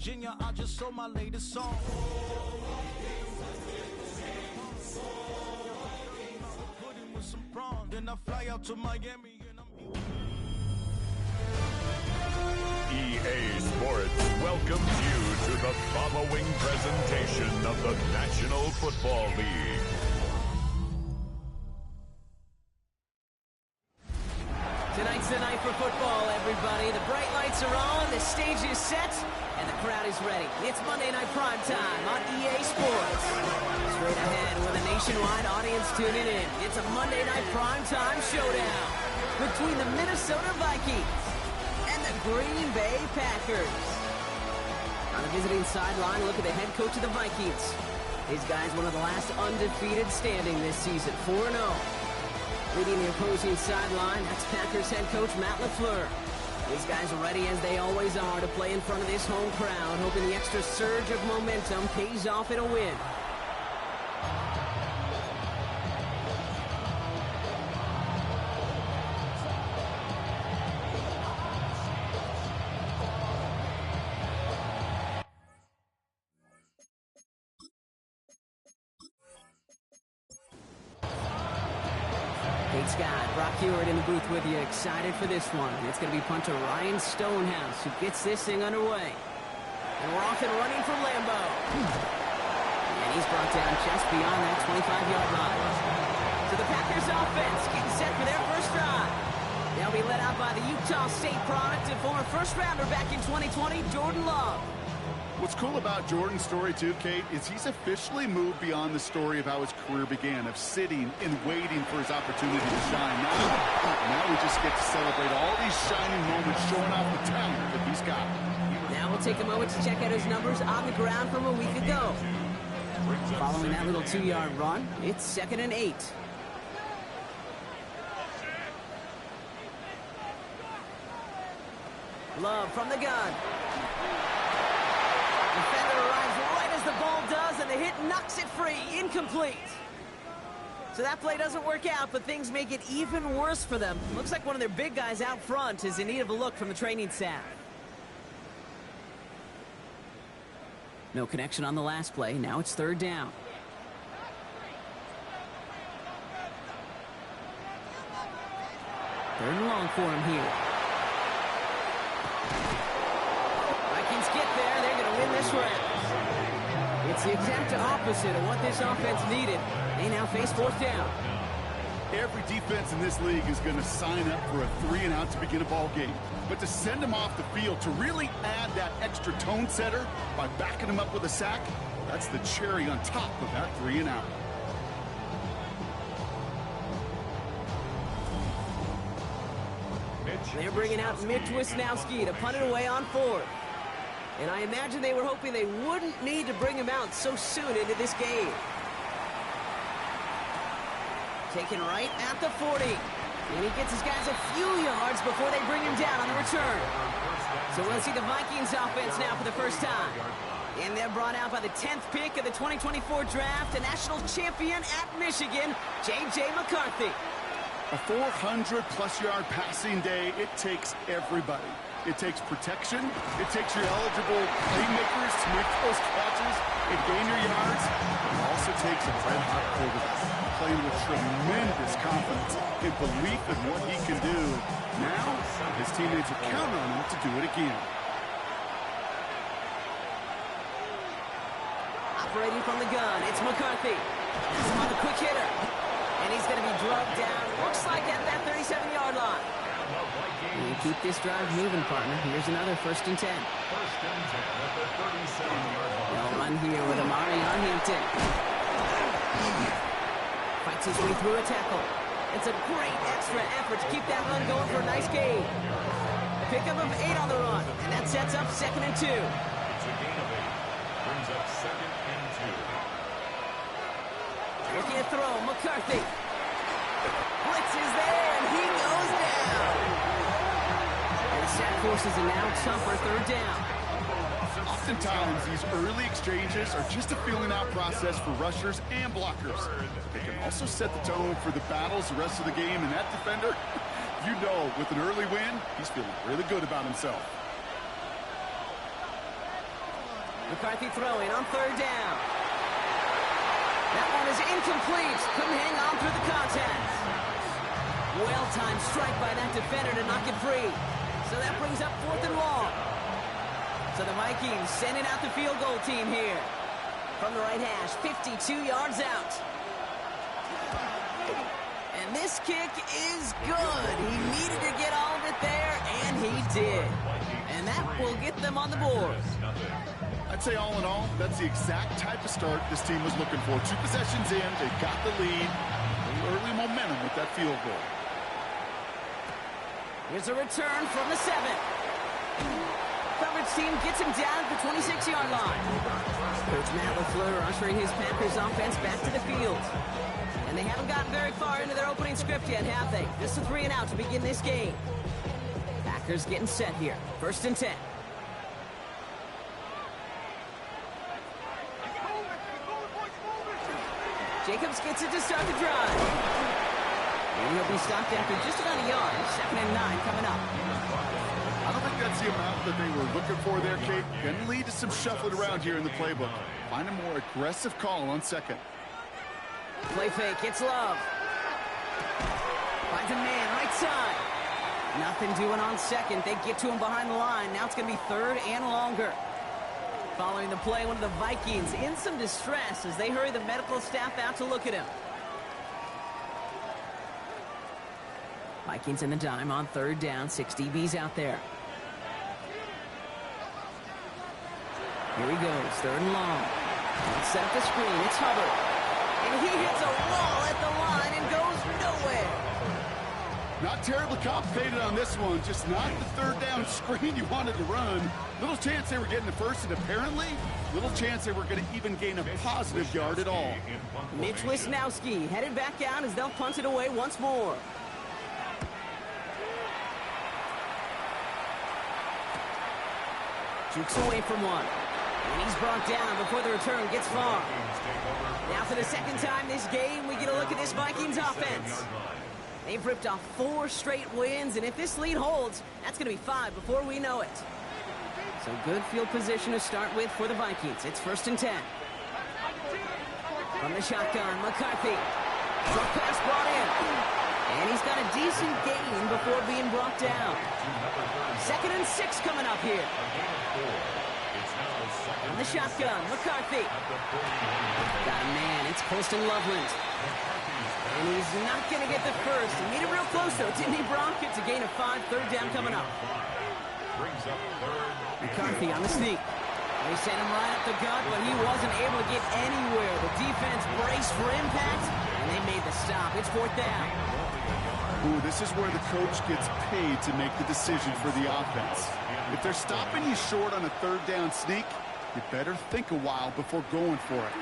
Virginia, I just sold my latest song. Pudding with some prawns, then I fly out to Miami and I'm EA Sports welcomes you to the following presentation of the National Football League. Tonight's the night for football, everybody. The bright lights are on, the stage is set, and the crowd is ready. It's Monday Night Primetime on EA Sports. Straight ahead with a nationwide audience tuning in. It's a Monday Night Primetime showdown between the Minnesota Vikings and the Green Bay Packers. On the visiting sideline, look at the head coach of the Vikings. These guys, one of the last undefeated standing this season, 4-0. Leading the opposing sideline, that's Packers head coach Matt LaFleur. These guys are ready, as they always are, to play in front of this home crowd, hoping the extra surge of momentum pays off in a win. Scott, Brock Hewitt in the booth with you, excited for this one. It's going to be punter Ryan Stonehouse who gets this thing underway. And we're off and running for Lambeau. And he's brought down just beyond that 25-yard line. So the Packers offense getting set for their first drive. They'll be led out by the Utah State product and former first-rounder back in 2020, Jordan Love. What's cool about Jordan's story, too, Kate, is he's officially moved beyond the story of how his career began, of sitting and waiting for his opportunity to shine. Now we just get to celebrate all these shining moments, showing off the talent that he's got. Now we'll take a moment to check out his numbers on the ground from a week ago. Following that little 2-yard run, it's 2nd and 8. Love from the gun. Defender arrives right as the ball does, and the hit knocks it free. Incomplete. So that play doesn't work out, but things make it even worse for them. Looks like one of their big guys out front is in need of a look from the training staff. No connection on the last play. Now it's 3rd down. Third and long for him here. Vikings get there. They're going to win this round. It's the exact opposite of what this offense needed. They now face 4th down. Every defense in this league is going to sign up for a 3-and-out to begin a ball game. But to send them off the field, to really add that extra tone setter by backing them up with a sack, that's the cherry on top of that 3-and-out. They're bringing out Mitch Wisnowski to punt it away on 4th. And I imagine they were hoping they wouldn't need to bring him out so soon into this game. Taken right at the 40. And he gets his guys a few yards before they bring him down on the return. So we'll see the Vikings offense now for the first time. And they're brought out by the 10th pick of the 2024 draft, a national champion at Michigan, J.J. McCarthy. A 400-plus-yard passing day, it takes everybody. It takes protection. It takes your eligible playmakers to make those catches and gain your yards. It also takes a red-hot quarterback playing with tremendous confidence and belief in what he can do. Now, his teammates are counting on him to do it again. Operating from the gun, it's McCarthy. He's on the quick hitter. And he's going to be drugged down, looks like at that 37-yard line. You keep this drive moving, partner. Here's another 1st and 10. 1st and 10 at the 37-yard line. They'll run here with Amari on Hampton. Fights his way through a tackle. It's a great extra effort to keep that run going for a nice gain. A pickup of 8 on the run, and that sets up 2nd and 2. It's a gain of 8. Brings up 2nd and 2. Looking at throw, McCarthy. Blitz is there, and he goes down. And the sack forces a now tougher 3rd down. Oftentimes, these early exchanges are just a filling-out process for rushers and blockers. They can also set the tone for the battles the rest of the game, and that defender, you know, with an early win, he's feeling really good about himself. McCarthy throwing on third down. That one is incomplete. Couldn't hang on through the contact. Well-timed strike by that defender to knock it free. So that brings up 4th and long. So the Vikings sending out the field goal team here. From the right hash, 52 yards out. And this kick is good. He needed to get all of it there, and he did. And that will get them on the board. I'd say all in all, that's the exact type of start this team was looking for. 2 possessions in, they got the lead. Early momentum with that field goal. Here's a return from the 7. Coverage team gets him down at the 26-yard line. Coach Matt LaFleur ushering his Packers offense back to the field. And they haven't gotten very far into their opening script yet, have they? Just a 3 and out to begin this game. Packers getting set here. 1st and 10. Jacobs gets it to start the drive. And he'll be stopped after just about a yard. 2nd and 9 coming up. I don't think that's the amount that they were looking for there, Kate. Going to lead to some shuffling around here in the playbook. Find a more aggressive call on 2nd. Play fake, it's Love. Finds a man, right side. Nothing doing on 2nd. They get to him behind the line. Now it's going to be 3rd and longer. Following the play, one of the Vikings in some distress as they hurry the medical staff out to look at him. Vikings in the dime on 3rd down. 6 DBs out there. Here he goes, 3rd and long. Let's set up the screen. It's Hubbard. And he hits a wall at the line and goes nowhere. Not terribly complicated on this one. Just not the 3rd down screen you wanted to run. Little chance they were getting the first, and apparently, little chance they were going to even gain a positive yard at all. Mitch Wisnowski headed back out as they'll punt it away once more. Jukes away from one. And he's brought down before the return gets far. Now for the 2nd time this game, we get a look at this Vikings offense. They've ripped off 4 straight wins, and if this lead holds, that's going to be 5 before we know it. So good field position to start with for the Vikings. It's 1st and 10. From the shotgun, McCarthy. Short pass brought in. And he's got a decent gain before being brought down. 2nd and 6 coming up here. From the shotgun, McCarthy. Got a man, it's Colston Loveland. And he's not going to get the first. He made it real close, though, didn't he, Brock? It's a gain of 5, 3rd down coming up. McCarthy on the sneak. They sent him right up the gut, but he wasn't able to get anywhere. The defense braced for impact, and they made the stop. It's 4th down. Ooh, this is where the coach gets paid to make the decision for the offense. If they're stopping you short on a 3rd down sneak, you better think a while before going for it.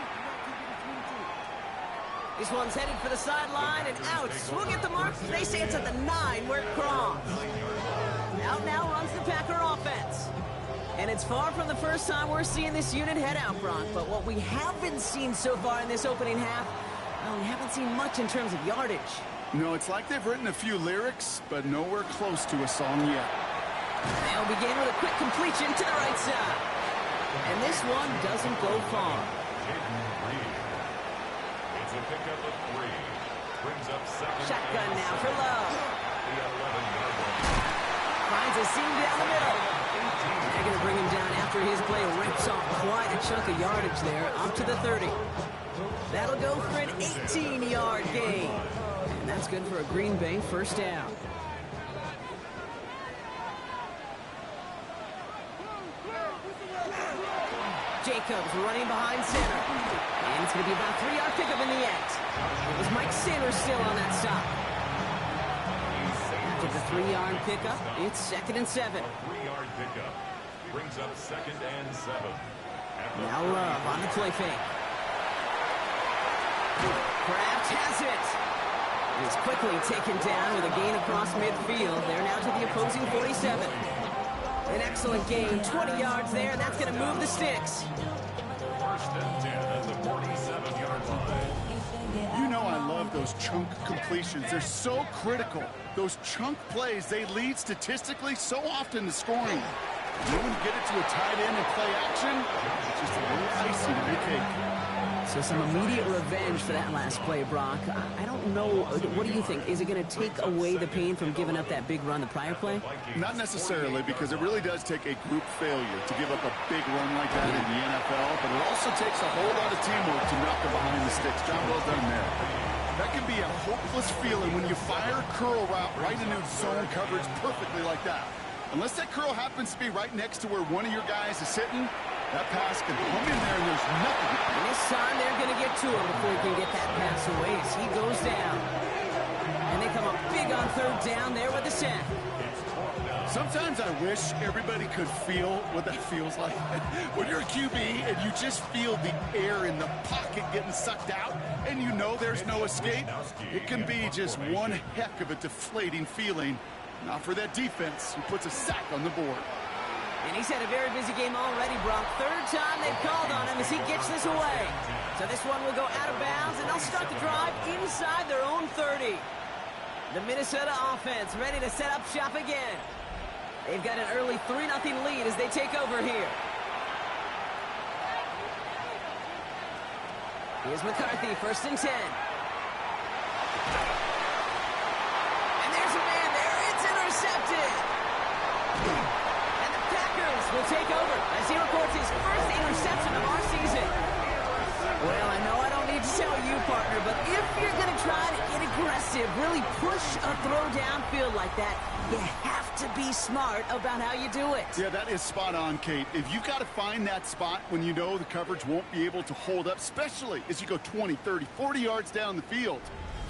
This one's headed for the sideline and out. We'll get the mark. They say it's at the 9 where it crossed. Out now runs the Packer offense. And it's far from the first time we're seeing this unit head out, Brock. But what we haven't seen so far in this opening half, well, we haven't seen much in terms of yardage. No, it's like they've written a few lyrics, but nowhere close to a song yet. They'll begin with a quick completion to the right side. And this one doesn't go far. It's a pickup of 3. Brings up 2nd. Shotgun now for Love. Finds a seam down the middle. They're going to bring him down after his play rips off quite a chunk of yardage there, up to the 30. That'll go for an 18-yard gain. And that's good for a Green Bay 1st down. Jacobs running behind center. And it's going to be about a 3-yard pickup in the end. It was Mike Sanders still on that stop. After the 3-yard pickup, it's 2nd and 7. 3-yard pickup brings up 2nd and 7. Now Love on the play fake. Kraft has it. He's quickly taken down with a gain across midfield. They're now to the opposing 47. An excellent gain, 20 yards there, and that's going to move the sticks. 1st and 10 at the 47-yard line. You know I love those chunk completions. They're so critical. Those chunk plays, they lead statistically so often to scoring. And then when you get it to a tight end and play action, just a little icing on the cake. So some immediate revenge for that last play, Brock. I don't know. What do you think? Is it going to take away the pain from giving up that big run the prior play? Not necessarily, because it really does take a group failure to give up a big run like that in the NFL, but it also takes a whole lot of teamwork to knock them behind the sticks. Job well done there. That can be a hopeless feeling when you fire a curl route right into zone coverage perfectly like that. Unless that curl happens to be right next to where one of your guys is sitting, that pass can come in there and there's nothing. And this time they're going to get to him before he can get that pass away as he goes down. And they come up big on third down there with the sack. Sometimes I wish everybody could feel what that feels like. When you're a QB and you just feel the air in the pocket getting sucked out and you know there's no escape, it can be just one heck of a deflating feeling. Not for that defense who puts a sack on the board. And he's had a very busy game already, Brock. Third time they've called on him as he gets this away. So this one will go out of bounds, and they'll start the drive inside their own 30. The Minnesota offense ready to set up shop again. They've got an early 3-0 lead as they take over here. Here's McCarthy, 1st and 10. And there's a man there. It's intercepted. Will take over as he records his first interception of our season. Well, I know I don't need to tell you, partner, but if you're going to try to get aggressive, really push a throw downfield like that, you have to be smart about how you do it. Yeah, that is spot on, Kate. If you've got to find that spot when you know the coverage won't be able to hold up, especially as you go 20, 30, 40 yards down the field.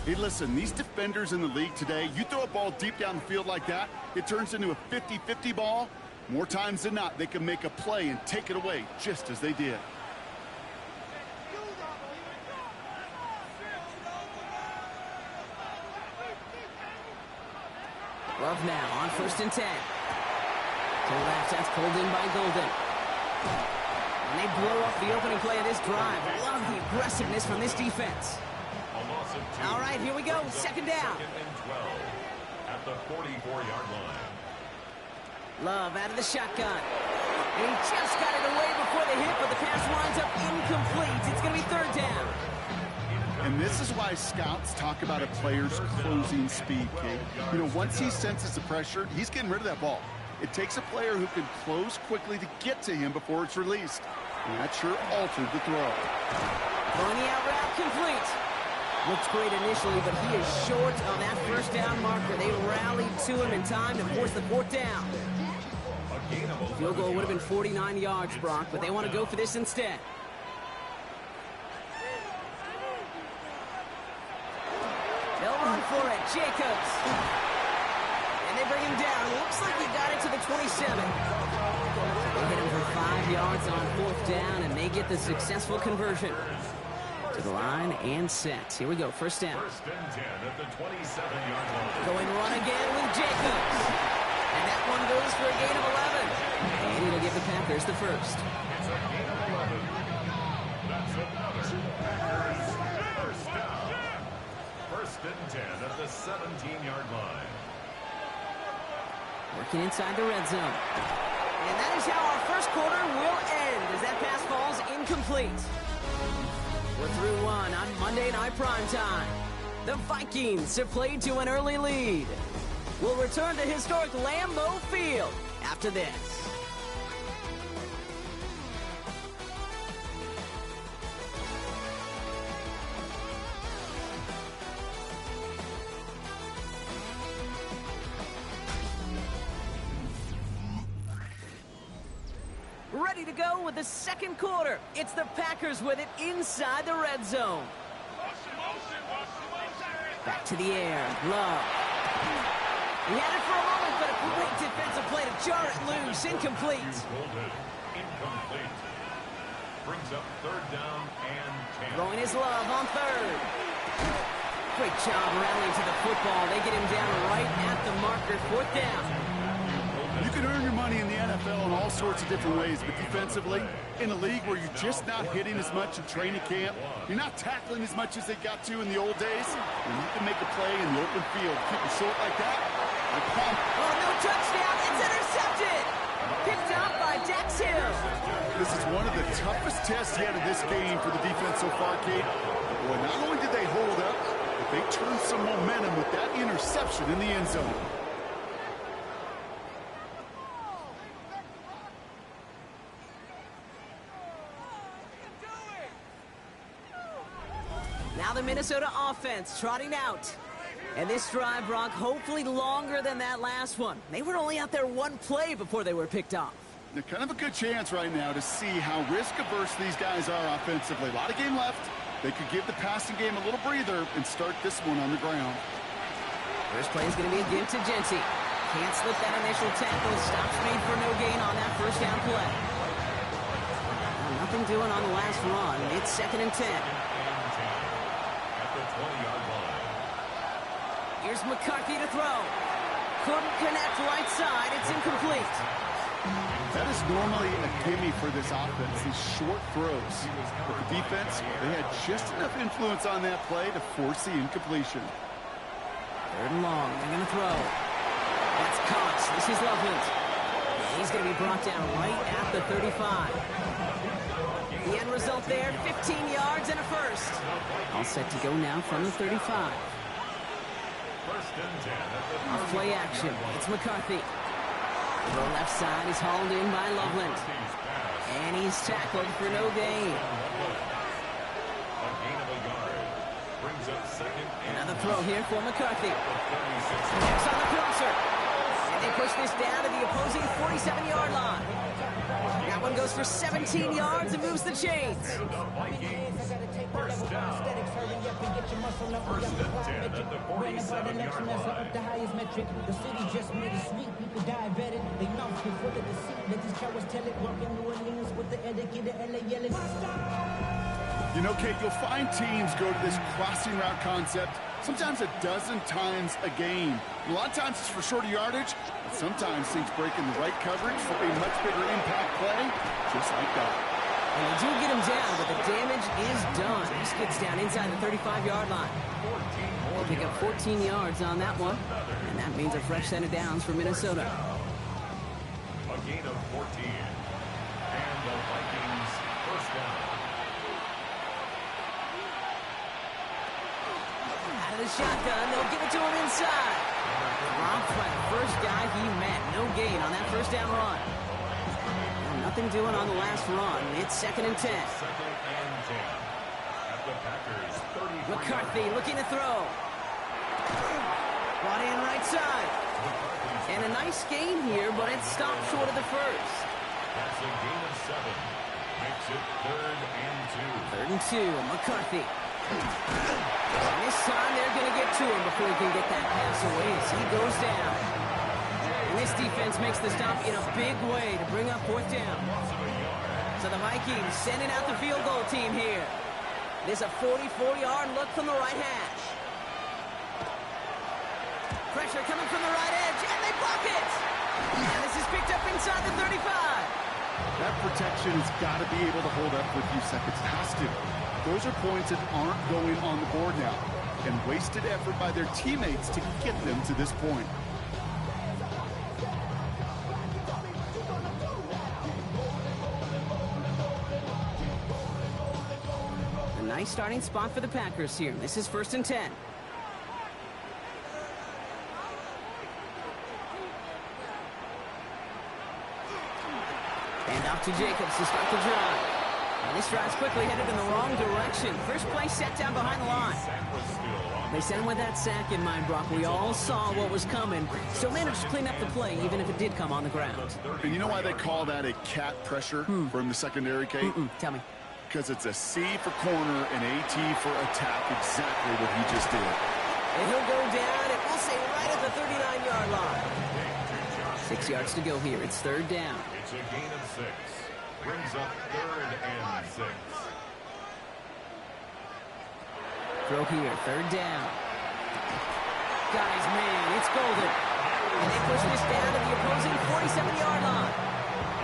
Hey, listen, these defenders in the league today, you throw a ball deep down the field like that, it turns into a 50-50 ball. More times than not, they can make a play and take it away, just as they did. Love now on 1st and 10. To the left, that's pulled in by Golden. And they blow up the opening play of this drive. Love the aggressiveness from this defense. All right, here we go. 2nd down. 2nd and 12 at the 44-yard line. Love out of the shotgun. And he just got it away before the hit, but the pass winds up incomplete. It's going to be 3rd down. And this is why scouts talk about a player's closing speed, Kate. You know, once he senses the pressure, he's getting rid of that ball. It takes a player who can close quickly to get to him before it's released. And that sure altered the throw. Throwing the out route complete. Looks great initially, but he is short on that 1st down marker. They rallied to him in time to force the 4th down. Field goal would have been 49 yards, Brock, but they want to go for this instead. They'll run for it. Jacobs. And they bring him down. Looks like he got it to the 27. They hit him for 5 yards on 4th down, and they get the successful conversion. To the line and set. Here we go. 1st down. 1st and 10 at the 27-yard line. Going run again with Jacobs. And that one goes for a gain of 11. And it'll give the Packers the 1st. It's a gain of 11. That's another Packers 1st down. 1st and 10 at the 17-yard line. Working inside the red zone. And that is how our 1st quarter will end as that pass falls incomplete. We're through one on Monday Night Primetime. The Vikings have played to an early lead. We'll return to historic Lambeau Field after this. Ready to go with the 2nd quarter. It's the Packers with it inside the red zone. Back to the air. Love. He had it for a moment, but a great defensive play to jar it loose. Incomplete. Incomplete. Brings up 3rd down and 10. Throwing his Love on 3rd. Great job rallying to the football. They get him down right at the marker. 4th down. You can earn your money in the NFL in all sorts of different ways, but defensively, in a league where you're just not hitting as much in training camp, you're not tackling as much as they got to in the old days, and you can make a play in the open field. Keep it short like that. Oh, no touchdown. It's intercepted. Picked up by Dax Hill. this is one of the toughest tests yet of this game for the defense so far, Kate. Boy, not only did they hold up, but they turned some momentum with that interception in the end zone. Now the Minnesota offense trotting out. And this drive, Brock, hopefully longer than that last one. They were only out there one play before they were picked off. They're kind of a good chance right now to see how risk-averse these guys are offensively. A lot of game left. They could give the passing game a little breather and start this one on the ground. First play is going to be a give to Genty. Can't slip that initial tackle. Stops made for no gain on that first down play. Well, nothing doing on the last run. It's 2nd and 10. At the 20-yard line. Here's McCarthy to throw. Couldn't connect right side. It's incomplete. That is normally a gimme for this offense, these short throws. But the defense, they had just enough influence on that play to force the incompletion. 3rd and long. They're going to throw. That's Cox. This is Loveland. He's going to be brought down right at the 35. The end result there, 15 yards and a first. All set to go now from the 35. 1st and 10 at the Play action. It's McCarthy. The left side is hauled in by Loveland. And he's tackled for no gain. A gain of a yard. Brings up 2nd and Another throw here for McCarthy. Next on the crosser. And they push this down to the opposing 47-yard line. That one goes for 17 yards and moves the chains. Vikings. 1st down. 1st and 10 at the 47-yard line. The highest metric, the city just made it sweet. People diabetic, they mouth is full of deceit. Let these cowards tell it. Walk in New Orleans with the etiquette, the LA yelling. You know, Kate, you'll find teams go to this crossing route concept sometimes a dozen times a game. A lot of times it's for shorter yardage, but sometimes things break in the right coverage for a much bigger impact play, just like that. And they do get him down, but the damage is done. This gets down inside the 35-yard line. They'll pick up 14 yards on that one, and that means a fresh set of downs for Minnesota. A gain of 14. And the Vikings 1st down. Out of the shotgun, they'll give it to him inside. Dropped by the first guy he met. No gain on that first down run. Nothing doing on the last run. It's 2nd and 10. 2nd and 10. At the Packers 30. McCarthy looking to throw. Brought in right side. And a nice gain here, but it stopped short of the first. That's a gain of 7. Makes it 3rd and 2. 3rd and 2. McCarthy. And this time they're going to get to him before he can get that pass away as he goes down. And this defense makes the stop in a big way to bring up 4th down. So the Vikings sending out the field goal team here. This is a 44-yard look from the right hash. Pressure coming from the right edge, and they block it! And this is picked up inside the 35. That protection has got to be able to hold up for a few seconds. It has to. Those are points that aren't going on the board now, and wasted effort by their teammates to get them to this point. A nice starting spot for the Packers here. This is 1st and 10. And off to Jacobs to start the drive. And this drive's quickly headed in the wrong direction. First play set down behind the line. They sent him with that sack in mind, Brock. We all saw what was coming. Still managed to clean up the play, even if it did come on the ground. And you know why they call that a cat pressure from the secondary, Kate? Tell me. Because it's a C for corner and a T for attack, exactly what he just did. And he'll go down, and we'll say right at the 39-yard line. 6 yards to go here. It's 3rd down. It's a gain of 6. Brings up 3rd and 6. Throw here, 3rd down. Guys, man, it's golden. And they push this down to the opposing 47-yard line.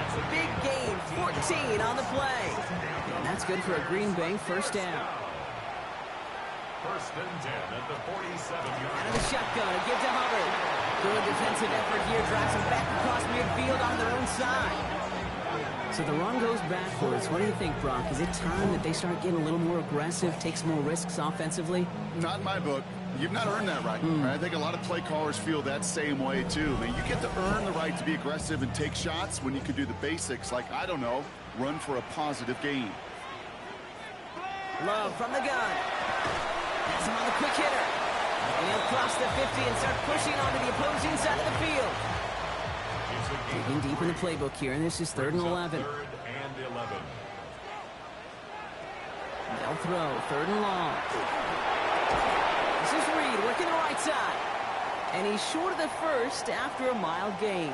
It's a big gain, 14 on the play. And that's good for a Green Bay 1st down. 1st and 10 at the 47-yard Out of the shotgun, a give to Hubbard. Good defensive effort here, drives him back across midfield on their own side. So the run goes backwards. What do you think, Brock? Is it time that they start getting a little more aggressive, take some more risks offensively? Not in my book. You've not earned that right. I think a lot of play callers feel that same way, too. I mean, you get to earn the right to be aggressive and take shots when you can do the basics, like, I don't know, run for a positive gain. Love from the gun. That's him on the quick hitter. And he'll cross the 50 and start pushing onto the opposing side of the field. Digging deep in the playbook here, and this is 3rd and 11. 3rd and 11. They'll throw, 3rd and long. This is Reed working the right side. And he's short of the first after a mild gain.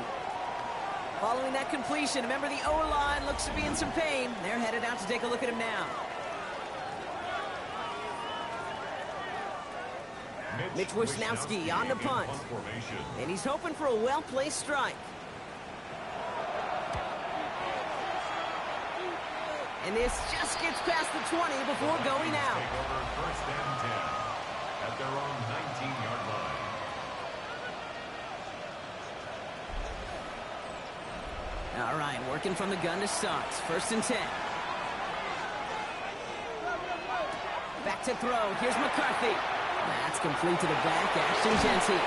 Following that completion, remember the O-line looks to be in some pain. They're headed out to take a look at him now. Mitch Wisnowski on the punt. And he's hoping for a well-placed strike. And this just gets past the 20 before going out. First and 10 at their own 19-yard line. All right, working from the gun to start. 1st and 10. Back to throw. Here's McCarthy. That's complete to the back, Ashton Genty.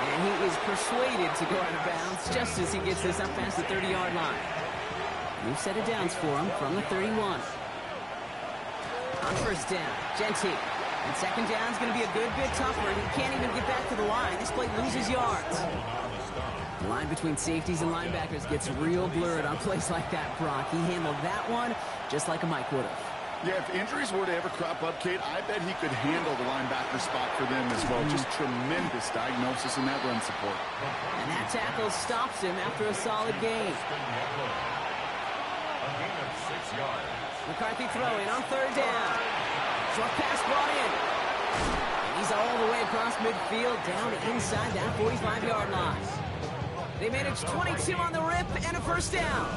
And he is persuaded to go out of bounds just as he gets this up past the 30-yard line. New set of downs for him from the 31. On 1st down, Genty. And 2nd down is going to be a good bit tougher. He can't even get back to the line. This play loses yards. The line between safeties and linebackers gets real blurred on plays like that, Brock. He handled that one just like a Mike would have. Yeah, if injuries were to ever crop up, Kate, I bet he could handle the linebacker spot for them as well. Just tremendous diagnosis in that run support. And that tackle stops him after a solid gain. A gain of 6 yards. McCarthy throwing on 3rd down. Short pass brought in. And he's all the way across midfield down inside that 45-yard line. They managed 22 on the rip and a 1st down.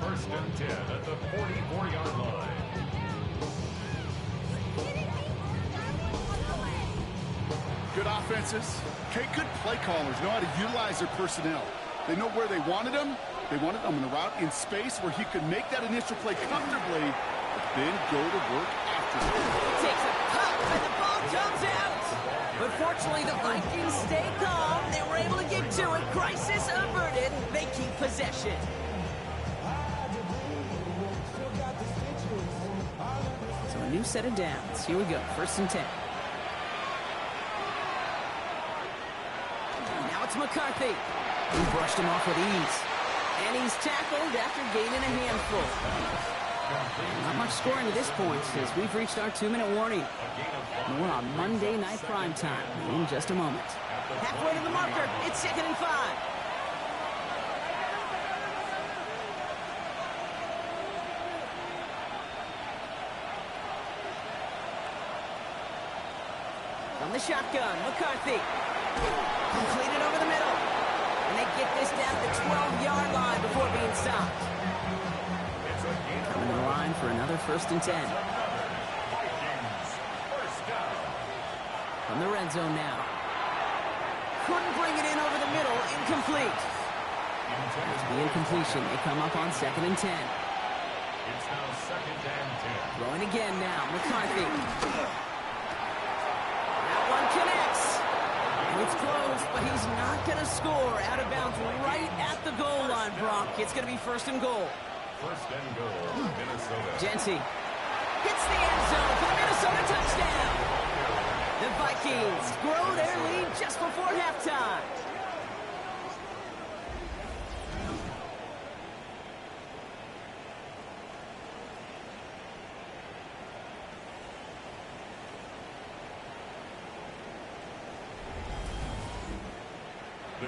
1st and 10 at the 44-yard line. Good offenses. Kate, good play callers know how to utilize their personnel. They know where they wanted him. They wanted him in a route in space where he could make that initial play comfortably, but then go to work after it. Takes a cut and the ball comes out. But fortunately, the Vikings stay calm. They were able to get to it. Crisis averted. They keep possession. So a new set of downs. Here we go. 1st and 10. Now it's McCarthy. He brushed him off with ease. And he's tackled after gaining a handful. Not much scoring to this point as we've reached our 2-minute warning. More on Monday Night Primetime in just a moment. Halfway to the marker. It's 2nd and 5. From the shotgun, McCarthy. Completed over the middle. And they get this down to the 12-yard line before being stopped. Coming to the line for another 1st and 10. From the red zone now. Couldn't bring it in over the middle. Incomplete. There's the incompletion. They come up on 2nd and 10. It's now 2nd and 10. Throwing again now. McCarthy. That one connects. And it's close, but he's not going to score. Out of bounds right at the goal line, Brock. It's going to be 1st and goal. 1st and goal, Minnesota. Genty hits the end zone for the Minnesota touchdown. The Vikings grow their lead just before halftime.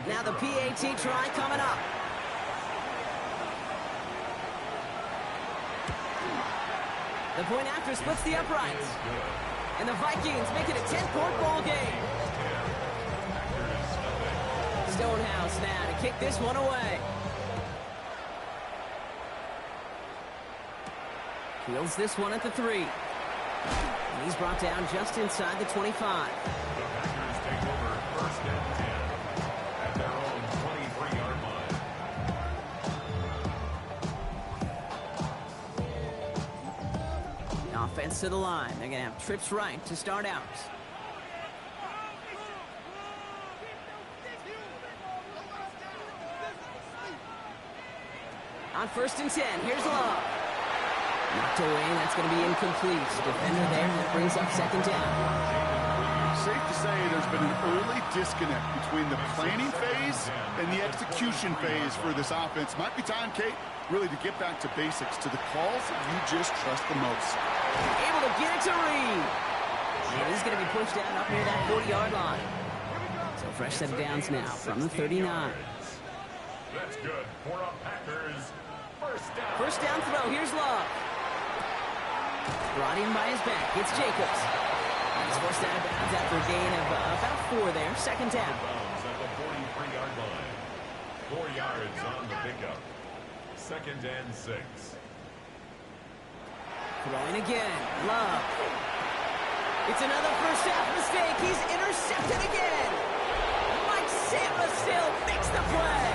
Now the PAT try coming up. The point after splits the uprights. And the Vikings make it a 10-point ball game. Stonehouse now to kick this one away. Fields this one at the 3. And he's brought down just inside the 25. The Packers take over 1st and 10 at their own 23-yard line. offense to the line. They're going to have trips right to start out. On 1st and 10, here's Love. Knocked away, that's going to be incomplete. Defender there, that brings up 2nd down. Safe to say there's been an early disconnect between the planning phase and the execution phase for this offense. Might be time, Kate, really to get back to basics, to the calls that you just trust the most. Able to get it to Reed. And he's going to be pushed down up near that 40-yard line. So fresh set of downs now from the 39. That's good for a Packers first down. First down throw. Here's Love. Brought in by his back. It's Jacobs. He's forced out of bounds after a gain of about 4 there. 2nd down. Bounds at the 43-yard line. 4 yards on the pickup. 2nd and 6. Throwing again. Love. It's another first half mistake. He's intercepted again. Mike Samba still makes the play.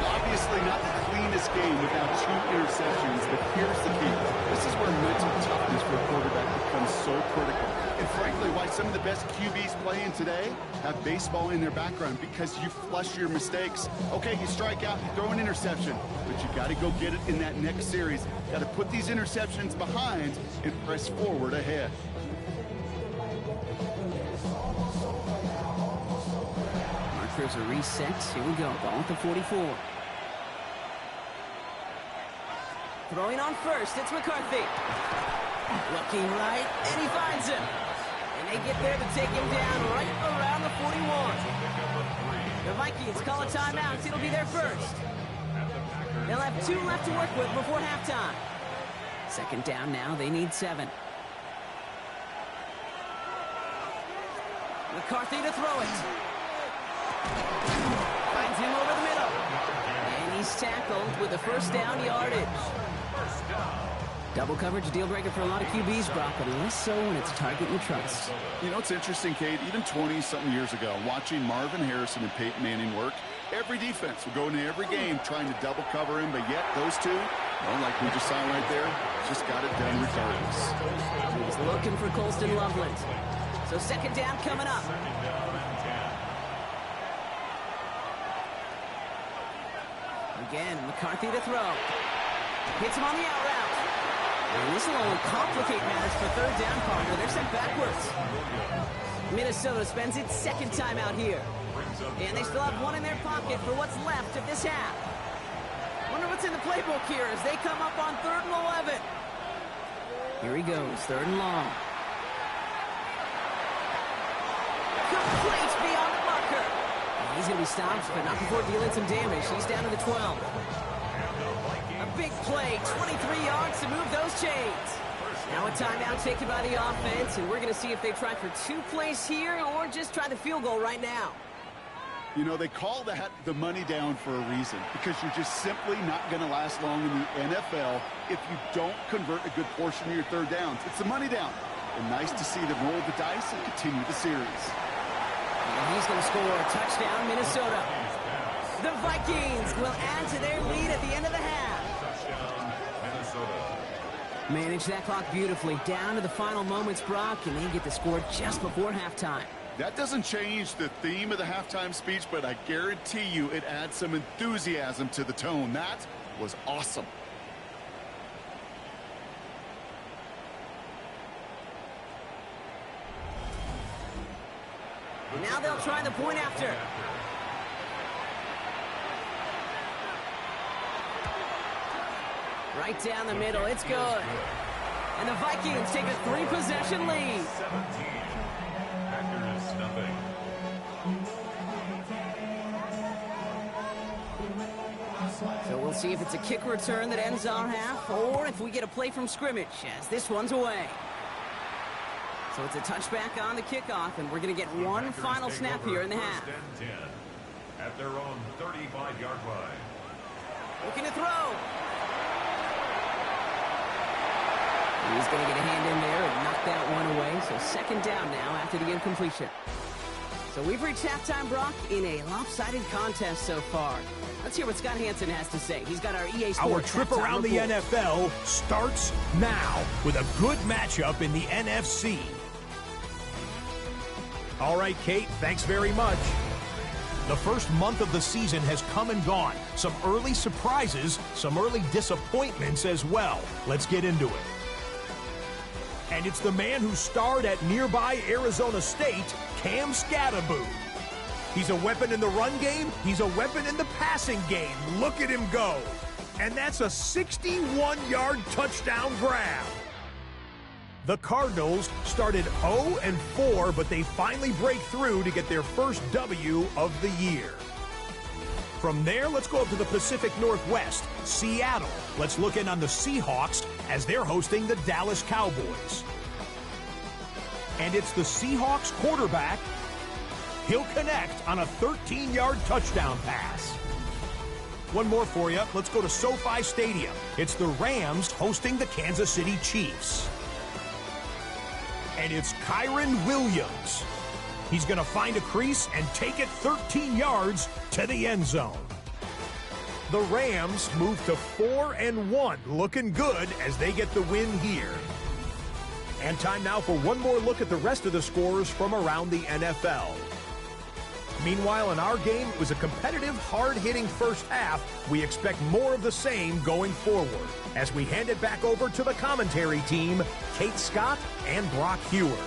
Obviously not the cleanest game without 2 interceptions, but here's the key. This is where mental toughness for a quarterback becomes so critical. And frankly, why some of the best QBs playing today have baseball in their background, because you flush your mistakes. Okay, you strike out, you throw an interception, but you got to go get it in that next series. Got to put these interceptions behind and press forward ahead. Markers are reset. Here we go. Ball at the 44. Throwing on 1st, it's McCarthy. Looking right, and he finds him. And they get there to take him down right around the 41. The Vikings call a timeout. It'll be their first. They'll have 2 left to work with before halftime. 2nd down now. They need 7. McCarthy to throw it. Finds him over the middle. And he's tackled with the first down yardage. Double coverage, deal breaker for a lot of QBs, Brock, but less so when it's a target you trust. You know, it's interesting, Kate, even 20-something years ago, watching Marvin Harrison and Peyton Manning work, every defense would go into every game trying to double cover him, but yet those two, well, like we just saw right there, just got it done regardless. He's looking for Colston Loveland. So 2nd down coming up. Again, McCarthy to throw. Hits him on the out route. And this will only complicate matters for 3rd down, partner. They're sent backwards. Minnesota spends its 2nd time out here. And they still have 1 in their pocket for what's left of this half. Wonder what's in the playbook here as they come up on 3rd and 11. Here he goes, 3rd and long. Complete beyond the marker. And he's going to be stopped, but not before dealing some damage. He's down to the 12. A big play, 23 yards to move those chains. Now a timeout taken by the offense, and we're going to see if they try for 2 plays here or just try the field goal right now. You know, they call that the money down for a reason, because you're just simply not going to last long in the NFL if you don't convert a good portion of your 3rd downs. It's the money down. And nice to see them roll the dice and continue the series. And he's going to score a touchdown, Minnesota. The Vikings will add to their lead at the end of the half. Manage that clock beautifully down to the final moments, Brock, and they get the score just before halftime. That doesn't change the theme of the halftime speech, but I guarantee you it adds some enthusiasm to the tone. That was awesome. Now they'll try the point after. Right down the middle, it's good. And the Vikings take a 3-possession lead. 17. Packers nothing. So we'll see if it's a kick return that ends our half, or if we get a play from scrimmage, as this one's away. So it's a touchback on the kickoff, and we're going to get one final snap here in the half. First and 10 at their own 35-yard line. Looking to throw. He's going to get a hand in there and knock that one away. So 2nd down now after the incompletion. So So we've reached halftime, Brock, in a lopsided contest so far. Let's hear what Scott Hansen has to say. He's got our EA Sports Our trip around the report. NFL starts now with a good matchup in the NFC. All right, Kate, thanks very much. The first month of the season has come and gone. Some early surprises, some early disappointments as well. Let's get into it. And it's the man who starred at nearby Arizona State, Cam Scatterboot. He's a weapon in the run game. He's a weapon in the passing game. Look at him go. And that's a 61-yard touchdown grab. The Cardinals started 0-4, but they finally break through to get their first W of the year. From there, let's go up to the Pacific Northwest, Seattle. Let's look in on the Seahawks as they're hosting the Dallas Cowboys. And it's the Seahawks quarterback. He'll connect on a 13-yard touchdown pass. One more for you. Let's go to SoFi Stadium. It's the Rams hosting the Kansas City Chiefs. And it's Kyron Williams. He's going to find a crease and take it 13 yards to the end zone. The Rams move to 4-1, looking good as they get the win here. And time now for one more look at the rest of the scores from around the NFL. Meanwhile, in our game, it was a competitive, hard-hitting first half. We expect more of the same going forward as we hand it back over to the commentary team, Kate Scott and Brock Heward.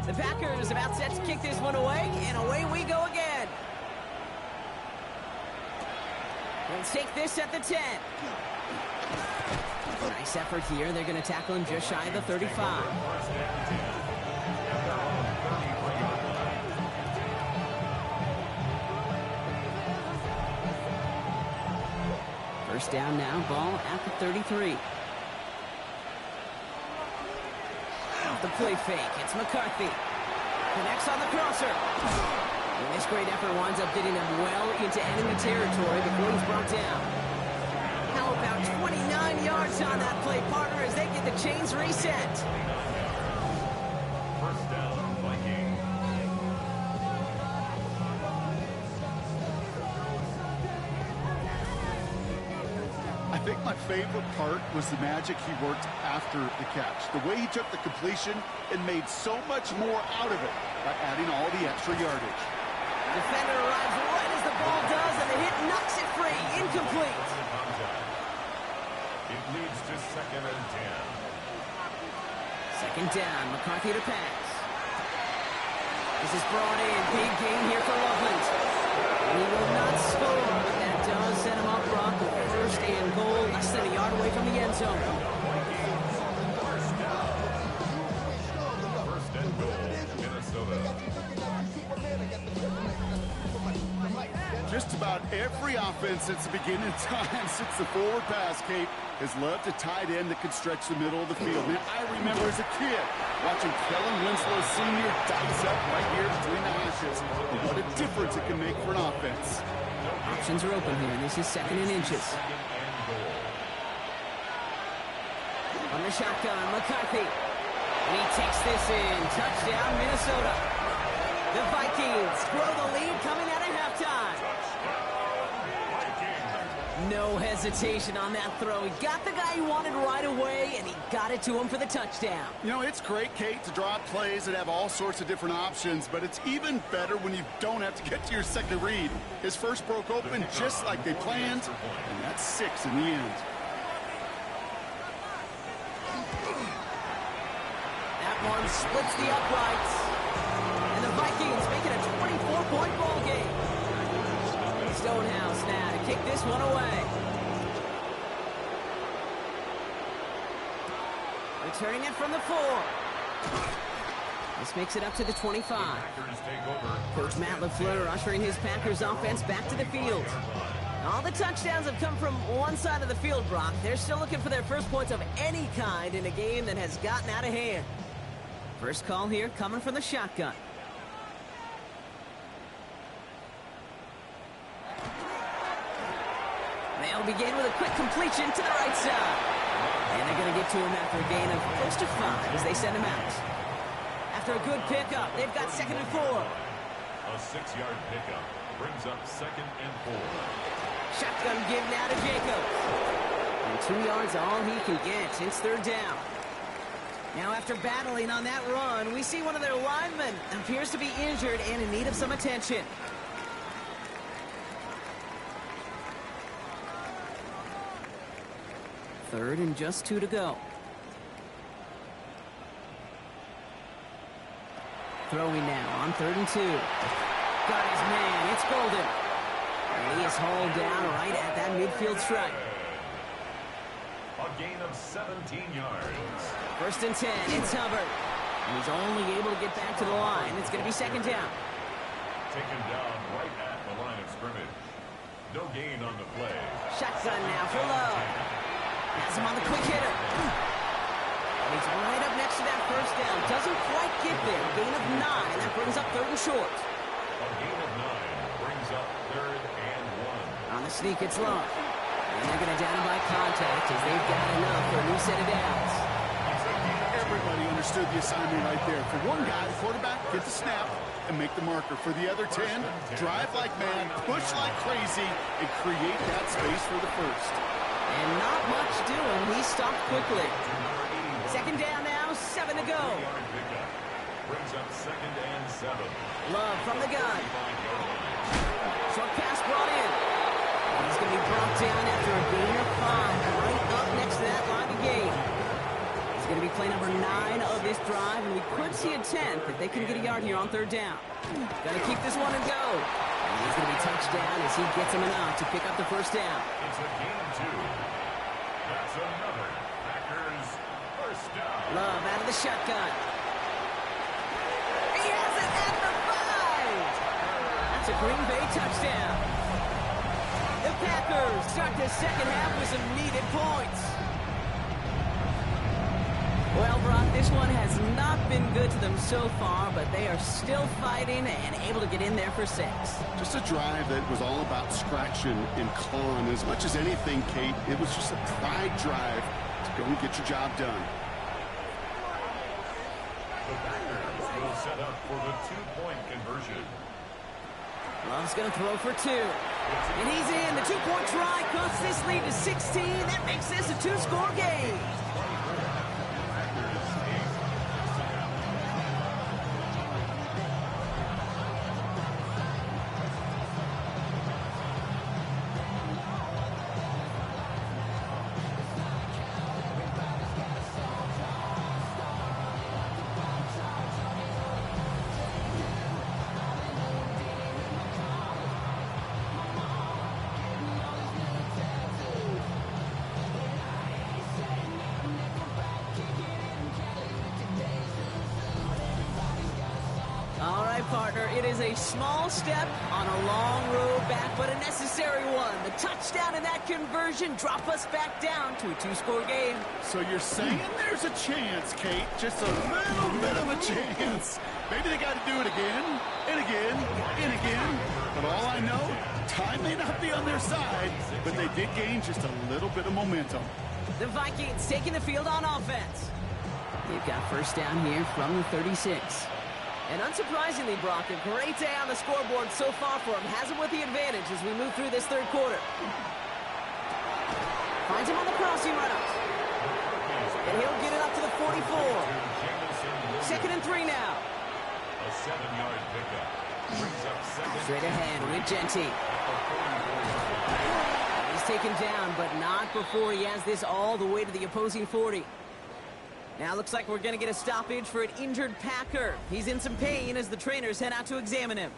The Packers about set to kick this one away, and away we go again. They'll take this at the 10. Nice effort here. They're going to tackle him just shy of the 35. First down now, ball at the 33. The play fake. It's McCarthy. Connects on the crosser. And this great effort winds up getting him well into enemy territory before he's brought down. How about 29 yards on that play, partner, as they get the chains reset. First down, Vikings. I think my favorite part was the magic he worked after the catch. The way he took the completion and made so much more out of it by adding all the extra yardage. Defender arrives right as the ball does, and the hit knocks it free. Incomplete. It leads to 2nd and 10. Second down, McCarthy to pass. This is brought in. Big game here for Loveland. He will not score, but that does set him up, Brock, with first and goal, less than a yard away from the end zone. First and goal, Minnesota. Just about every offense since the beginning of time, since the forward pass, Kate, has loved a tight end that can stretch the middle of the field. Man, I remember as a kid watching Kellen Winslow Sr. dice up right here between the hashes. And what a difference it can make for an offense. Options are open here, and this is 2nd and inches. On the shotgun, McCarthy. And he takes this in. Touchdown, Minnesota. The Vikings grow the lead coming out of halftime. No hesitation on that throw. He got the guy he wanted right away, and he got it to him for the touchdown. You know, it's great, Kate, to draw up plays that have all sorts of different options, but it's even better when you don't have to get to your second read. His first broke open just like they planned, and that's 6 in the end. That one splits the uprights. And the Vikings make it a 24-point ball game. Stonehouse now to kick this one away. Returning it from the 4. This makes it up to the 25. Packers take over. Coach Matt LaFleur ushering his Packers offense back to the field. All the touchdowns have come from one side of the field, Brock. They're still looking for their first points of any kind in a game that has gotten out of hand. First call here coming from the shotgun. They'll begin with a quick completion to the right side. And they're going to get to him after a gain of close to 5 as they send him out. After a good pickup, they've got 2nd and 4. A 6-yard pickup brings up 2nd and 4. Shotgun give now to Jacobs. And 2 yards all he can get. It's 3rd down. Now after battling on that run, we see one of their linemen appears to be injured and in need of some attention. Third and just 2 to go. Throwing now on 3rd and 2. Got his man. It's Golden. And he is hauled down right at that midfield stripe. A gain of 17 yards. 1st and 10. It's Hubbard. And he's only able to get back to the line. It's going to be 2nd down. Taken down right at the line of scrimmage. No gain on the play. Shotgun now for Love. Has him on the quick hitter. And he's right up next to that 1st down. Doesn't quite get there. Gain of 9. That brings up 3rd and short. A gain of 9 brings up 3rd and 1. On the sneak, it's Love. And they're going to down him by contact as they've got enough for a new set of downs. Everybody understood the assignment right there. For one guy, the quarterback, get the snap and make the marker. For the other 10, drive like mad, push like crazy, and create that space for the 1st. And not much doing. He stopped quickly. 2nd down now, 7 to go. Brings up 2nd and 7. Love from the gun. Short pass brought in. And he's going to be brought down after a gain of 5, right up next to that line of game. He's going to be play number 9 of this drive, and we could see a 10th if they can get a yard here on 3rd down. Got to keep this one and go. And he's going to be touched down as he gets him enough to pick up the 1st down. It's a gain of 2. That's another Packers 1st down. Love out of the shotgun. He has it at the 5. That's a Green Bay touchdown. The Packers start the 2nd half with some needed points. Well, Brock, this one has not been good to them so far, but they are still fighting and able to get in there for 6. Just a drive that was all about scratching and clawing. As much as anything, Kate, it was just a pride drive to go and get your job done. The Packers will set up for the 2-point conversion. Love's going to throw for 2. And he's in. The 2-point try cuts this lead to 16. That makes this a 2-score game. Partner, it is a small step on a long road back, but a necessary one. The touchdown and that conversion drop us back down to a 2-score game. So you're saying there's a chance, Kate, just a little bit of a chance. Maybe they got to do it again and again and again. But all I know, time may not be on their side, but they did gain just a little bit of momentum. The Vikings taking the field on offense. They've got 1st down here from the 36. And unsurprisingly, Brock, a great day on the scoreboard so far for him. Has him with the advantage as we move through this 3rd quarter. Finds him on the crossing route. And he'll get it up to the 44. 2nd and 3 now. A 7-yard pickup. Brings up 2nd. Straight ahead with Genty. He's taken down, but not before he has this all the way to the opposing 40. Now looks like we're going to get a stoppage for an injured Packer. He's in some pain as the trainers head out to examine him.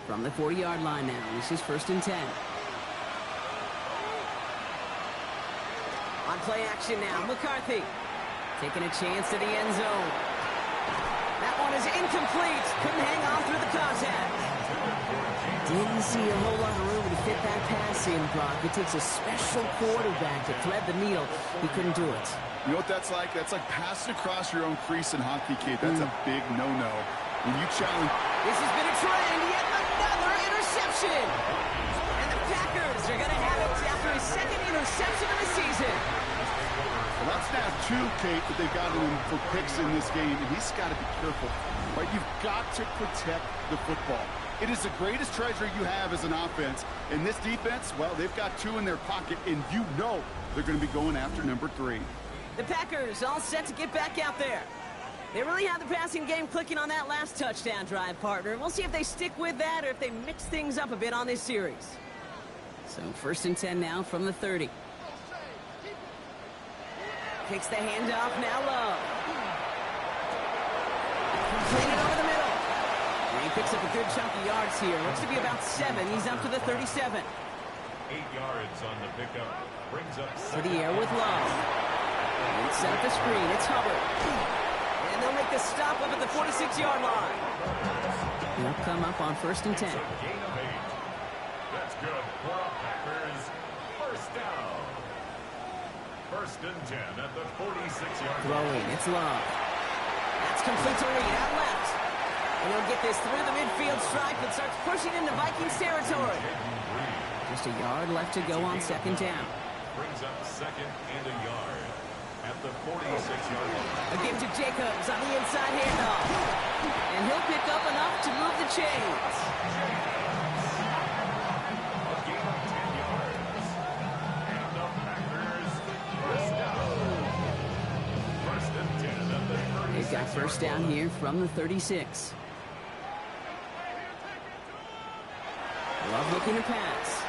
From the 40-yard line now, this is 1st and 10. On play action now, McCarthy taking a chance to the end zone. That one is incomplete. Couldn't hang on through the contact. Didn't see a whole lot of room to fit that pass in, Brock. It takes a special quarterback to thread the needle. He couldn't do it. You know what that's like? That's like passing across your own crease in hockey, Kate. That's a big no-no. When you challenge... This has been a trend. Yet another interception. And the Packers are going to have it after his second interception of the season. Well, that's now two, Kate, that they've got him for picks in this game, and he's got to be careful. Right? You've got to protect the football. It is the greatest treasure you have as an offense. In this defense, well, they've got two in their pocket, and you know they're going to be going after number 3. The Packers all set to get back out there. They really had the passing game clicking on that last touchdown drive, partner. We'll see if they stick with that or if they mix things up a bit on this series. So 1st and 10 now from the 30. Kicks the handoff, now low. Completed over the middle. And he picks up a good chunk of yards here. Looks to be about 7. He's up to the 37. 8 yards on the pickup. Brings up to the air with Love. And set up the screen. It's Hubbard. And they'll make the stop up at the 46-yard line. They'll come up on 1st and 10. Gain of 8. That's good for the Packers. First down. 1st and 10 at the 46-yard line. Throwing. It's Love. That's complete to Reed out left. And he'll get this through the midfield stripe and starts pushing into Vikings territory. Just a yard left to go on 2nd down. Brings up 2nd and a yard at the 46-yard line. A give to Jacobs on the inside handoff. And he'll pick up enough to move the chains. A gain of 10 yards. And the Packers first down. 1st and 10 at the 36. They've got first down here from the 36. Love looking to pass.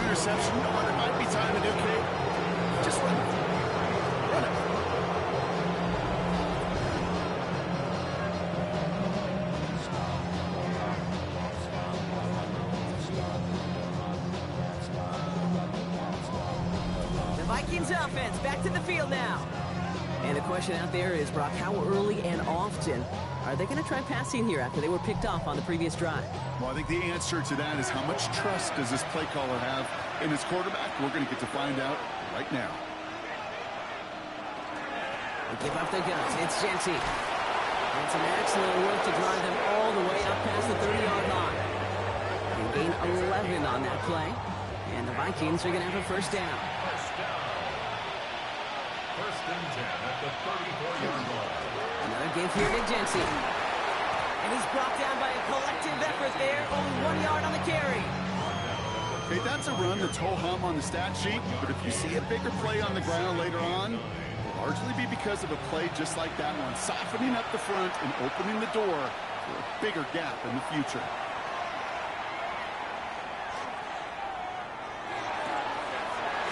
Interception. You know what it might be time to do, Kate? Just run it. Run it. The Vikings offense back to the field now. And the question out there is, Brock, how early and often are they going to try passing here after they were picked off on the previous drive? Well, I think the answer to that is how much trust does this play caller have in his quarterback? We're going to get to find out right now. They give up the guns. It's Genty. And some excellent work to drive them all the way up past the 30-yard line. They gain 11 on that play. And the Vikings are going to have a first down. First down. 1st and 10 at the 34-yard line. Another give here to Genty. And he's brought down by a collective effort there. Only 1 yard on the carry. Okay, that's a run that's ho-hum on the stat sheet, but if you see a bigger play on the ground later on, it'll largely be because of a play just like that one, softening up the front and opening the door for a bigger gap in the future.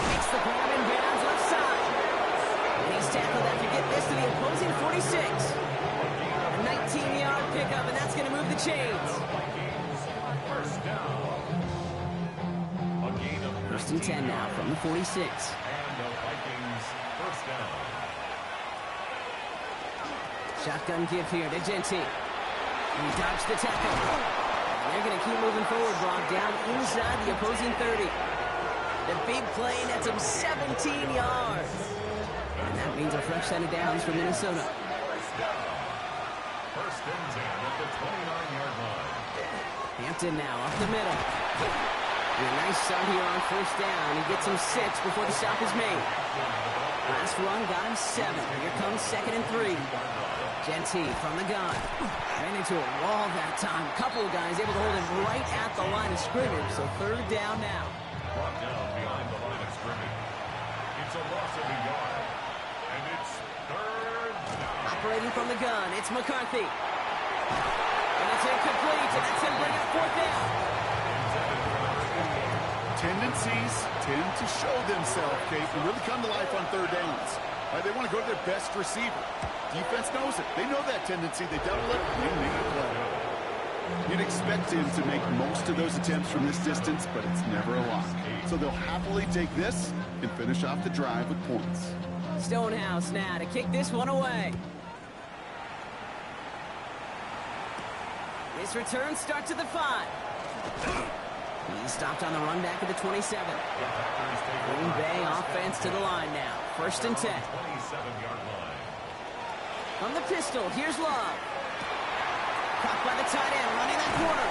Makes the grab in bounds left side. And he's tackled after getting this to the opposing 46. A 19-yard pickup, and that's going to move the chains. First down. A gain of 1st and 10 now from the 46. And the Vikings first down. Shotgun give here to Genty. He dodged the tackle. And they're going to keep moving forward, Brock, down inside the opposing 30. The big play nets him 17 yards. And that means a fresh set of downs for Minnesota. First and 10 at the 29-yard line. Hampton now up the middle. And a nice start here on first down. He gets him 6 before the stop is made. Last run got him 7. Here comes 2nd and 3. Genty from the gun. Ran into a wall that time. A couple of guys able to hold him right at the line of scrimmage. So 3rd down now. Brought down behind the line of scrimmage. It's a loss of a yard. And it's 3rd down. Operating from the gun, it's McCarthy. And it's incomplete, and that's going to bring up 4th down. Tendencies tend to show themselves, Kate, and really come to life on 3rd downs. Right, they want to go to their best receiver. Defense knows it. They know that tendency. They double it, and they make a play. You'd expect him to make most of those attempts from this distance, but it's never a lock. So they'll happily take this and finish off the drive with points. Stonehouse now to kick this one away. This return starts at the 5. He's stopped on the run back at the 27. Green Bay offense to the line now. 1st and 10. 27-yard line. From the pistol, here's Love. Caught by the tight end, running that corner.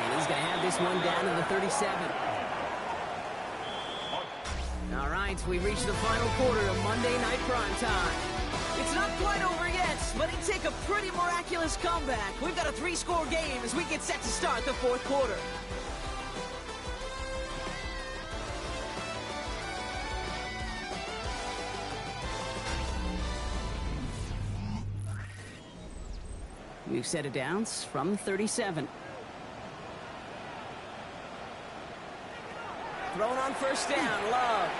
And he's going to have this one down to the 37. All right, we've reached the final quarter of Monday Night Prime Time. It's not quite over yet, but it'd take a pretty miraculous comeback. We've got a 3-score game as we get set to start the 4th quarter. We've set it down from 37. Thrown on 1st down, Love.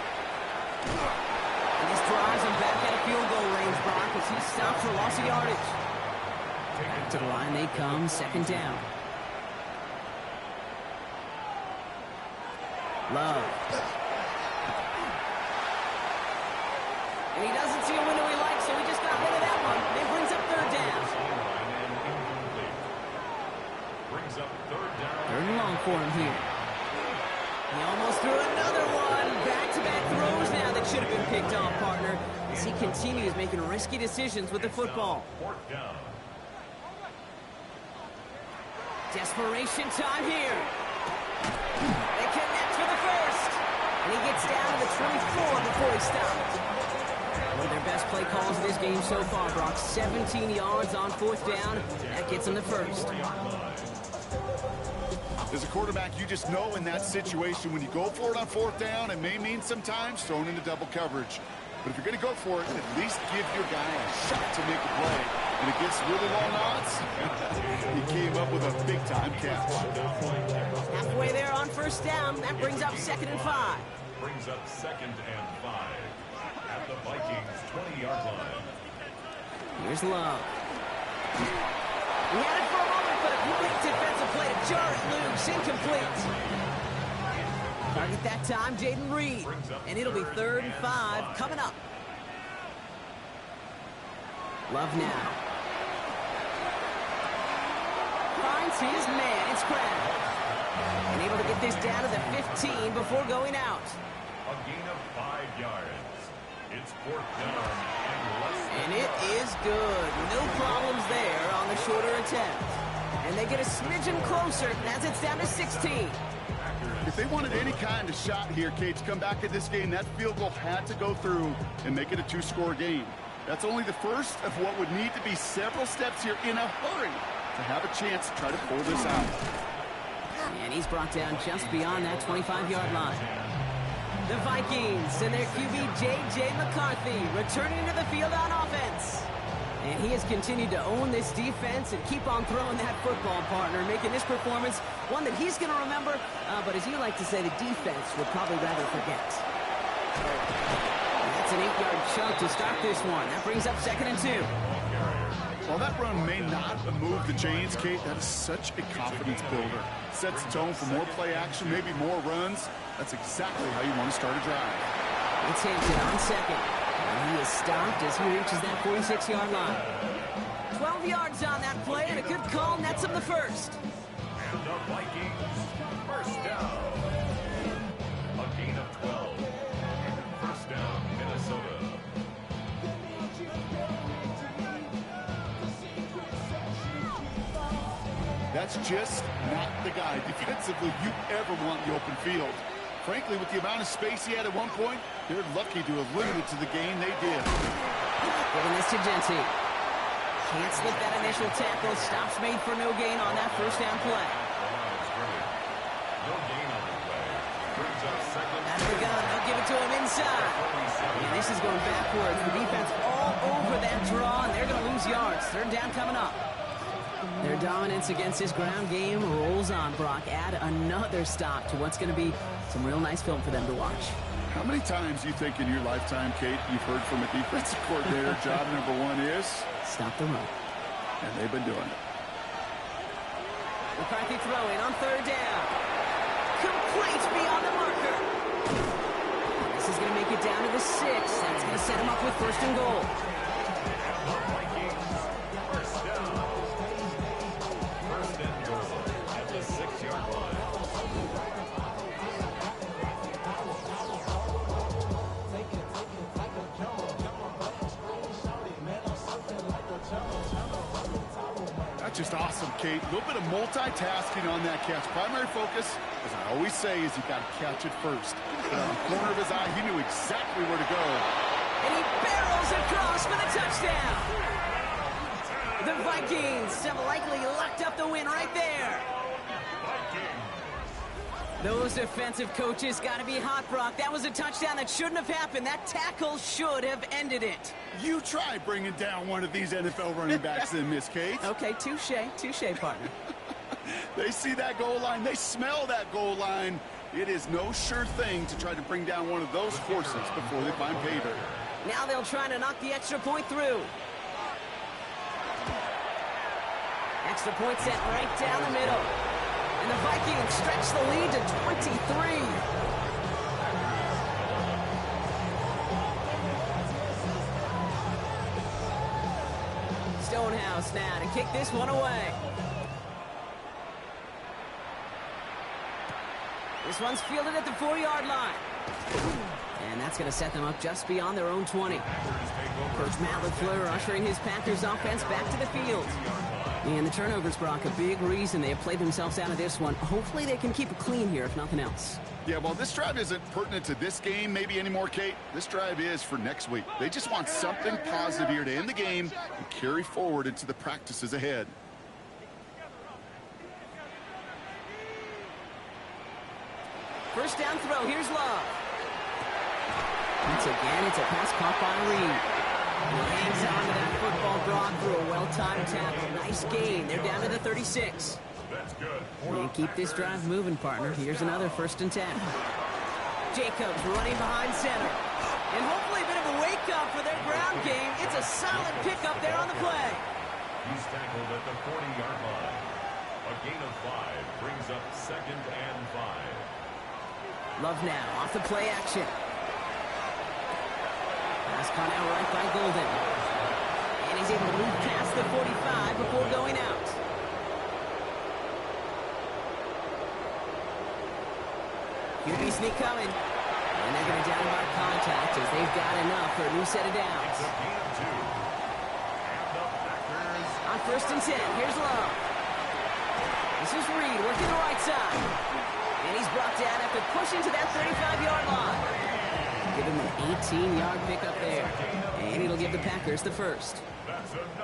And this drives him back out of field goal range, Brock, as he stopped for loss of yardage. Back to the line they come, 2nd down. Love. And he doesn't see a window he likes, so he just got rid of that one. It brings up 3rd down. Brings up 3rd down. 3rd and long for him here. He almost threw another one. Back-to-back throws now that should have been picked off, partner, as he continues making risky decisions with the football. 4th down. Desperation time here. They connect for the 1st. And he gets down to the 24 before he stops. One of their best play calls of this game so far, Brock. 17 yards on 4th down. That gets him the 1st. As a quarterback, you just know in that situation, when you go for it on 4th down, it may mean sometimes thrown into double coverage. But if you're going to go for it, at least give your guy a shot to make a play. And it gets really long odds. He came up with a big-time catch. Halfway there on 1st down. That brings up 2nd and 5. Brings up 2nd and 5 at the Vikings 20-yard line. Here's Love. He had it for a moment, but a great defensive play to jar it loose. Incomplete. Target that time, Jaden Reed. And it'll be 3rd and 5 coming up. Love now. Finds his man. It's Crab. And able to get this down to the 15 before going out. A gain of 5 yards. It's 4th down and less than And it is good. No problems there on the shorter attempt. And they get a smidgen closer as it's down to 16. If they wanted any kind of shot here, Kate, to come back in this game, that field goal had to go through and make it a 2-score game. That's only the first of what would need to be several steps here in a hurry to have a chance to try to pull this out. And he's brought down just beyond that 25-yard line. The Vikings and their QB J.J. McCarthy returning to the field on offense. And he has continued to own this defense and keep on throwing that football, partner, making this performance one that he's going to remember, but as you like to say, the defense would probably rather forget. That's an 8-yard chunk to start this one. That brings up 2nd and 2. While that run may not move the chains, Kate, that is such a confidence builder. Sets the tone for more play action, maybe more runs. That's exactly how you want to start a drive. It's Hampton on 2nd. And he is stopped as he reaches that 46-yard line. 12 yards on that play, and a good call nets him the 1st. And the Vikings, 1st down. A gain of 12. 1st down, Minnesota. That's just not the guy defensively you ever want in the open field. Frankly, with the amount of space he had at one point, they're lucky to have limited to the game they did. Giving this to Genty. Can't slip that initial tackle. Stops made for no gain on that 1st down play. No gain on the play. Brings up 2nd. That's the gun. They'll give it to him inside. And this is going backwards. The defense all over that draw, and they're going to lose yards. 3rd down coming up. Their dominance against this ground game rolls on, Brock. Add another stop to what's going to be some real nice film for them to watch. How many times do you think in your lifetime, Kate, you've heard from a defensive coordinator, job number 1 is? Stop the run. And they've been doing it. McCarthy throwing on third down. Complete beyond the marker. This is going to make it down to the 6. That's going to set him up with first and goal. The Vikings, first down. First and goal at the 6-yard line. That's just awesome, Kate. A little bit of multitasking on that catch. Primary focus, as I always say, is you got to catch it first. But on the corner of his eye, he knew exactly where to go. And he barrels across for the touchdown. The Vikings have likely locked up the win right there. Those defensive coaches got to be hot, Brock. That was a touchdown that shouldn't have happened. That tackle should have ended it. You try bringing down one of these NFL running backs then, Miss Kate. Okay, touche, partner. They see that goal line. They smell that goal line. It is no sure thing to try to bring down one of those horses before they find pay dirt. Now they'll try to knock the extra point through. Extra point set right down the middle. And the Vikings stretch the lead to 23. Stonehouse now to kick this one away. This one's fielded at the 4-yard line. And that's going to set them up just beyond their own 20. Coach Matt LaFleur ushering his Panthers offense back to the field. And the turnovers, Brock, a big reason they have played themselves out of this one. Hopefully they can keep it clean here, if nothing else. Yeah, well, this drive isn't pertinent to this game maybe anymore, Kate. This drive is for next week. They just want something positive here to end the game and carry forward into the practices ahead. First down throw. Here's Love. Once again, it's a pass caught by Reed. He hangs on to that football, Brock, through a well-timed tackle. Nice gain. They're down to the 36. That's good. And keep this drive moving, partner. Here's another 1st and 10. Jacobs running behind center. And hopefully a bit of a wake-up for their ground game. It's a solid pickup there on the play. He's tackled at the 40-yard line. A gain of 5 brings up 2nd and 5. Love now off the play action. Pass caught out right by Golden. And he's able to move past the 45 before going out. QB sneak coming. And they're going to down by contact as they've got enough for a new set of downs. It's a gain of 2. And the Packers. On 1st and 10, here's Love. This is Reed working the right side. And he's brought down after pushing to that 35-yard line. Give him an 18-yard pickup there. And it'll give the Packers the first.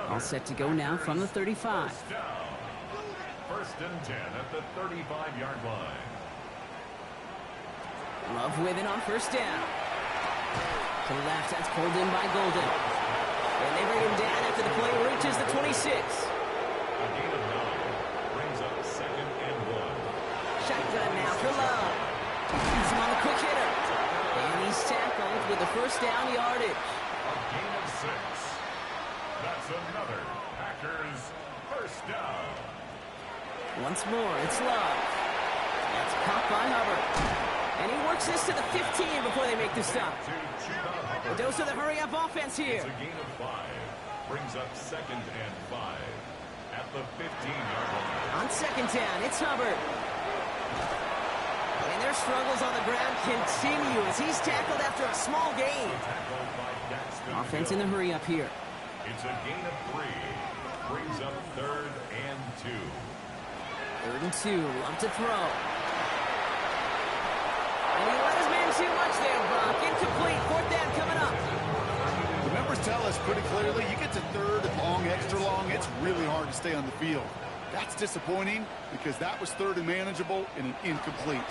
All set to go now from the 35. First and 10 at the 35-yard line. Love with it on first down. To the left, that's pulled in by Golden. And they bring him down after the play reaches the 26. A gain of 9 brings up 2nd and 1. Shotgun now for Love. He's him on the quick hitter. And he's tackled with the first down yardage. A gain of 6. That's another Packers first down. Once more, it's Love. That's caught by Hubbard. And he works this to the 15 before they make the stop. A dose of the hurry-up offense here. It's a gain of 5. Brings up 2nd and 5 at the 15-yard line. On 2nd down, it's Hubbard. And their struggles on the ground continue as he's tackled after a small gain. Offense in the hurry-up here. It's a gain of 3. Brings up 3rd and 2. 3rd and 2, Love to throw. And he let his man too much there, Brock. Incomplete. 4th down coming up. The members tell us pretty clearly, you get to 3rd and long, extra long, it's really hard to stay on the field. That's disappointing because that was 3rd and manageable and an incomplete.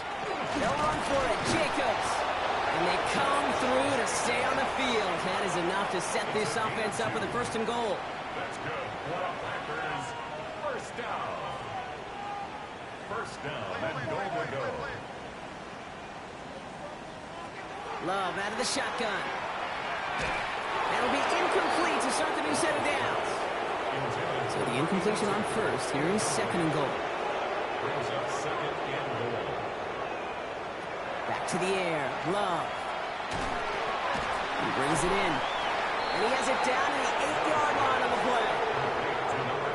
They'll run for it. Jacobs. And they come through to stay on the field. That is enough to set this offense up for the 1st and goal. That's good for the Packers. First down. First down and goal to go. Love out of the shotgun. That'll be incomplete to start the new set of downs. So the incompletion on first. Here is 2nd and goal. Brings up second and goal. Back to the air. Love. He brings it in. And he has it down to the 8-yard line on the play.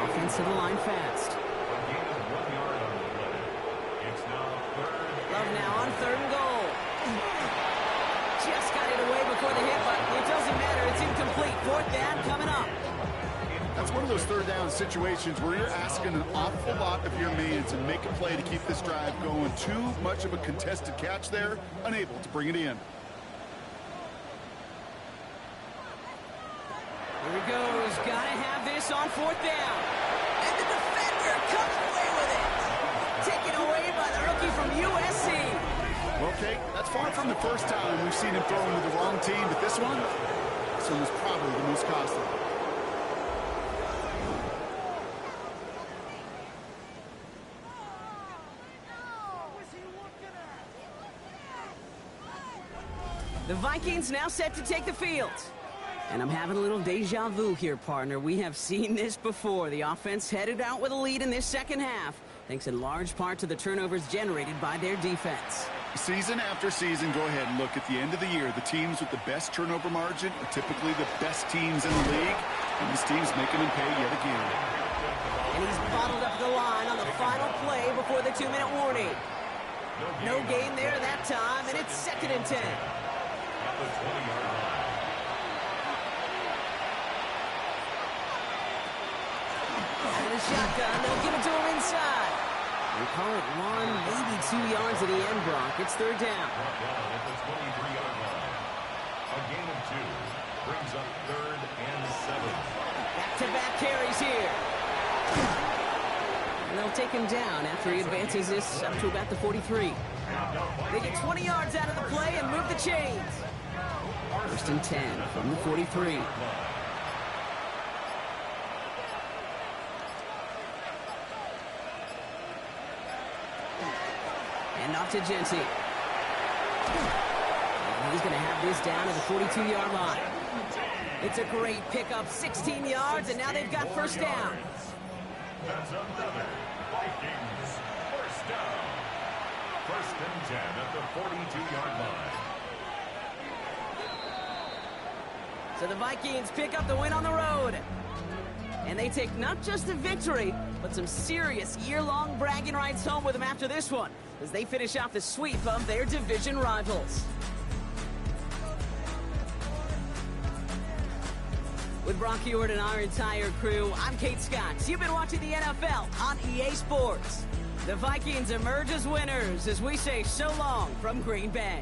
Offensive line fast. A gain of 1 yard on the play. It's now third. Love now on third and goal. Just got it away before the hit, but it doesn't matter. It's incomplete. Fourth down coming up. That's one of those third down situations where you're asking an awful lot of your man to make a play to keep this drive going. Too much of a contested catch there, unable to bring it in. Here he goes. Got to have this on fourth down. And the defender comes away with it. Taken away by the rookie from USC. Okay, that's far from the first time we've seen him throwing to the wrong team, but this one was probably the most costly. The Vikings now set to take the field. And I'm having a little deja vu here, partner. We have seen this before. The offense headed out with a lead in this second half, thanks in large part to the turnovers generated by their defense. Season after season, go ahead and look at the end of the year. The teams with the best turnover margin are typically the best teams in the league, and this team's making them pay yet again. And he's bottled up the line on the final play before the 2-minute warning. No gain there that time, and it's 2nd and 10. At the 20-yard line. And the shotgun, they'll give it to him inside. We call it 1, maybe 2 yards at the end, Brock. It's third down. Brought down at the 23-yard line. A gain of 2 brings up 3rd and 7. Back-to-back carries here. And they'll take him down after he advances this up to about the 43. They get 20 yards out of the play and move the chains. 1st and 10 from the 43. And off to Genty. And he's going to have this down to the 42-yard line. It's a great pickup, 16 yards, and now they've got first down. That's another Vikings first down. 1st and 10 at the 42-yard line. So the Vikings pick up the win on the road. And they take not just a victory, but some serious year-long bragging rights home with them after this one, as they finish off the sweep of their division rivals. With Brock Ewart and our entire crew, I'm Kate Scott. You've been watching the NFL on EA Sports. The Vikings emerge as winners as we say so long from Green Bay.